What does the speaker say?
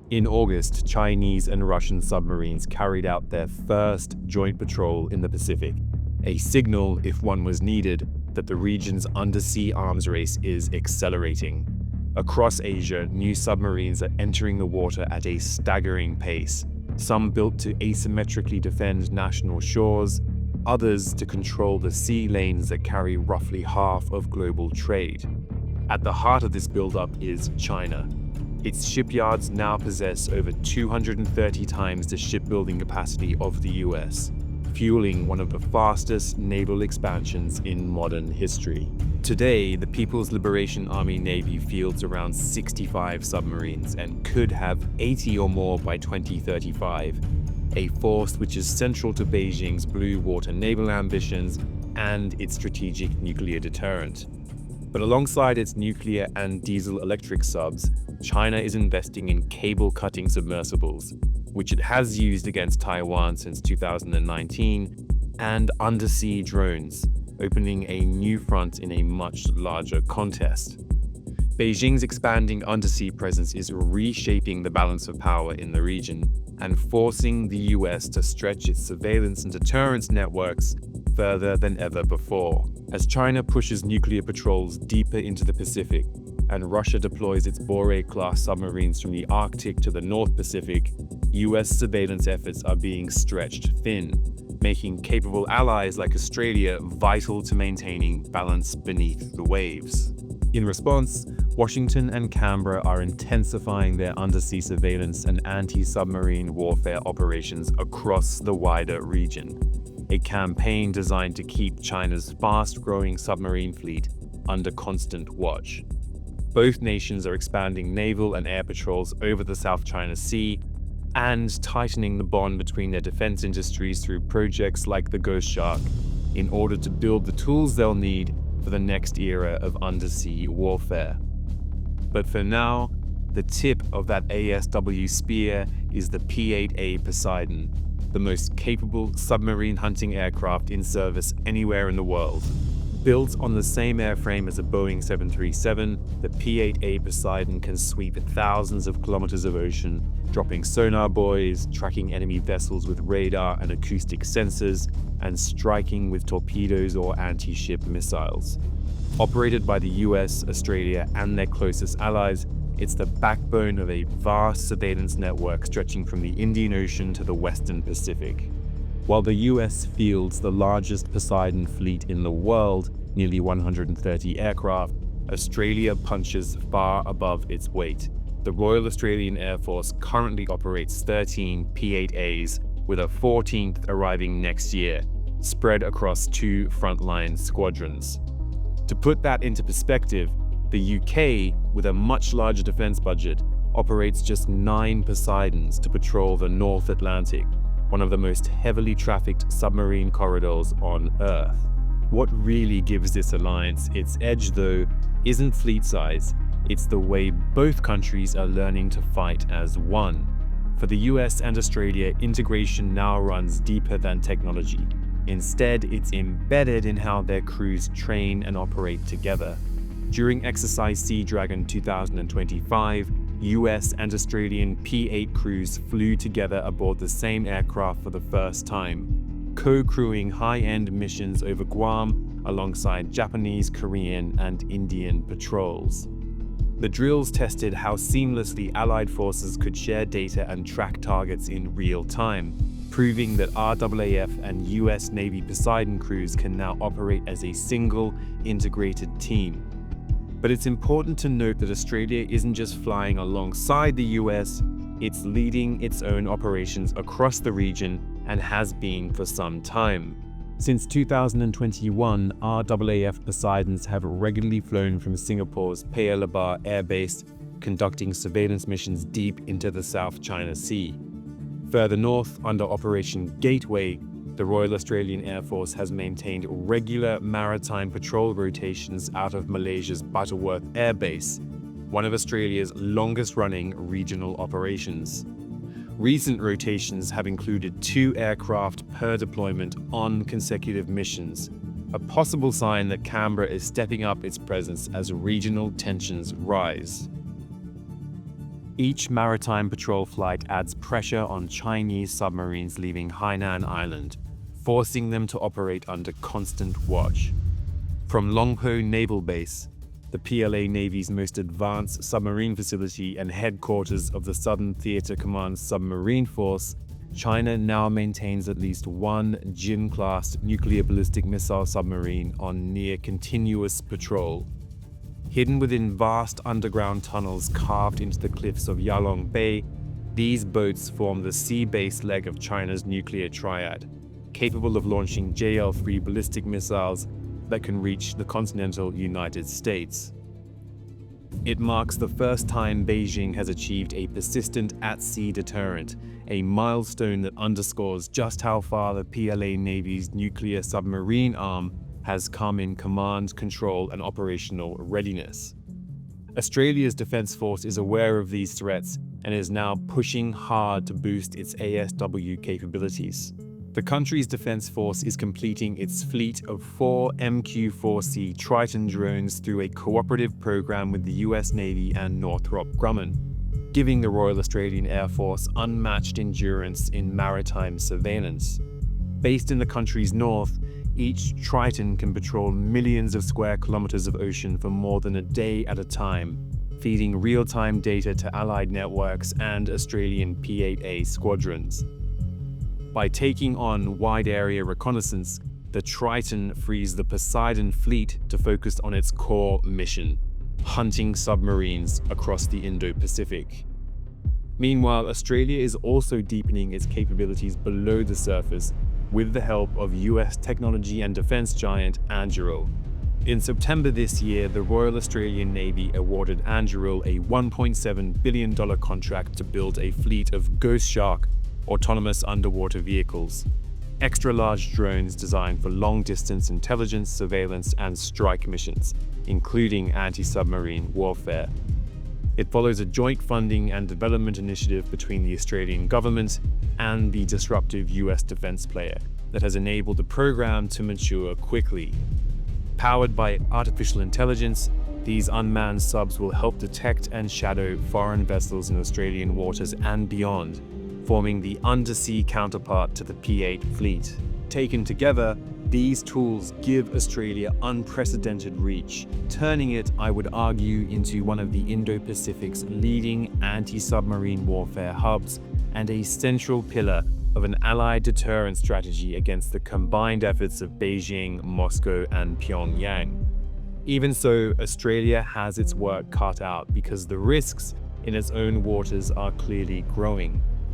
In August, Chinese and Russian submarines carried out their first joint patrol in the Pacific, a signal, if one was needed, that the region's undersea arms race is accelerating. Across Asia, new submarines are entering the water at a staggering pace, some built to asymmetrically defend national shores, others to control the sea lanes that carry roughly half of global trade. At the heart of this buildup is China. Its shipyards now possess over 230 times the shipbuilding capacity of the US, fueling one of the fastest naval expansions in modern history. Today, the People's Liberation Army Navy fields around 65 submarines and could have 80 or more by 2035, a force which is central to Beijing's blue water naval ambitions and its strategic nuclear deterrent. But alongside its nuclear and diesel-electric subs, China is investing in cable-cutting submersibles, which it has used against Taiwan since 2019, and undersea drones, opening a new front in a much larger contest. Beijing's expanding undersea presence is reshaping the balance of power in the region and forcing the US to stretch its surveillance and deterrence networks further than ever before. As China pushes nuclear patrols deeper into the Pacific and Russia deploys its Borei-class submarines from the Arctic to the North Pacific, US surveillance efforts are being stretched thin, making capable allies like Australia vital to maintaining balance beneath the waves. In response, Washington and Canberra are intensifying their undersea surveillance and anti-submarine warfare operations across the wider region, a campaign designed to keep China's fast-growing submarine fleet under constant watch. Both nations are expanding naval and air patrols over the South China Sea and tightening the bond between their defense industries through projects like the Ghost Shark in order to build the tools they'll need for the next era of undersea warfare. But for now, the tip of that ASW spear is the P-8A Poseidon, the most capable submarine hunting aircraft in service anywhere in the world. Built on the same airframe as a Boeing 737, the P-8A Poseidon can sweep thousands of kilometers of ocean, dropping sonar buoys, tracking enemy vessels with radar and acoustic sensors, and striking with torpedoes or anti-ship missiles. Operated by the US, Australia, and their closest allies, it's the backbone of a vast surveillance network stretching from the Indian Ocean to the Western Pacific. While the US fields the largest Poseidon fleet in the world, nearly 130 aircraft, Australia punches far above its weight. The Royal Australian Air Force currently operates 13 P-8As, with a 14th arriving next year, spread across 2 frontline squadrons. To put that into perspective, the UK, with a much larger defense budget, operates just 9 Poseidons to patrol the North Atlantic, one of the most heavily trafficked submarine corridors on Earth. What really gives this alliance its edge, though, isn't fleet size, it's the way both countries are learning to fight as one. For the US and Australia, integration now runs deeper than technology. Instead, it's embedded in how their crews train and operate together. During Exercise Sea Dragon 2025, US and Australian P-8 crews flew together aboard the same aircraft for the first time, co-crewing high-end missions over Guam alongside Japanese, Korean, and Indian patrols. The drills tested how seamlessly Allied forces could share data and track targets in real time, proving that RAAF and US Navy Poseidon crews can now operate as a single, integrated team. But it's important to note that Australia isn't just flying alongside the US, it's leading its own operations across the region and has been for some time. Since 2021, RAAF Poseidons have regularly flown from Singapore's Paya Lebar Air Base, conducting surveillance missions deep into the South China Sea. Further north, under Operation Gateway, the Royal Australian Air Force has maintained regular maritime patrol rotations out of Malaysia's Butterworth Air Base, one of Australia's longest-running regional operations. Recent rotations have included 2 aircraft per deployment on consecutive missions, a possible sign that Canberra is stepping up its presence as regional tensions rise. Each maritime patrol flight adds pressure on Chinese submarines leaving Hainan Island, forcing them to operate under constant watch. From Longpo Naval Base, the PLA Navy's most advanced submarine facility and headquarters of the Southern Theater Command Submarine Force, China now maintains at least one Jin-class nuclear ballistic missile submarine on near-continuous patrol. Hidden within vast underground tunnels carved into the cliffs of Yalong Bay, these boats form the sea-based leg of China's nuclear triad, capable of launching JL-3 ballistic missiles that can reach the continental United States. It marks the first time Beijing has achieved a persistent at-sea deterrent, a milestone that underscores just how far the PLA Navy's nuclear submarine arm has come in command, control, and operational readiness. Australia's Defence Force is aware of these threats and is now pushing hard to boost its ASW capabilities. The country's Defence Force is completing its fleet of 4 MQ-4C Triton drones through a cooperative program with the US Navy and Northrop Grumman, giving the Royal Australian Air Force unmatched endurance in maritime surveillance. Based in the country's north, each Triton can patrol millions of square kilometers of ocean for more than a day at a time, feeding real-time data to Allied networks and Australian P-8A squadrons. By taking on wide-area reconnaissance, the Triton frees the Poseidon fleet to focus on its core mission, hunting submarines across the Indo-Pacific. Meanwhile, Australia is also deepening its capabilities below the surface with the help of US technology and defense giant Anduril. In September this year, the Royal Australian Navy awarded Anduril a $1.7 billion contract to build a fleet of Ghost Shark autonomous underwater vehicles, extra-large drones designed for long-distance intelligence, surveillance, and strike missions, including anti-submarine warfare. It follows a joint funding and development initiative between the Australian government and the disruptive US defense player that has enabled the program to mature quickly. Powered by artificial intelligence, these unmanned subs will help detect and shadow foreign vessels in Australian waters and beyond, forming the undersea counterpart to the P-8 fleet. Taken together, these tools give Australia unprecedented reach, turning it, I would argue, into one of the Indo-Pacific's leading anti-submarine warfare hubs and a central pillar of an Allied deterrent strategy against the combined efforts of Beijing, Moscow, and Pyongyang. Even so, Australia has its work cut out because the risks in its own waters are clearly growing.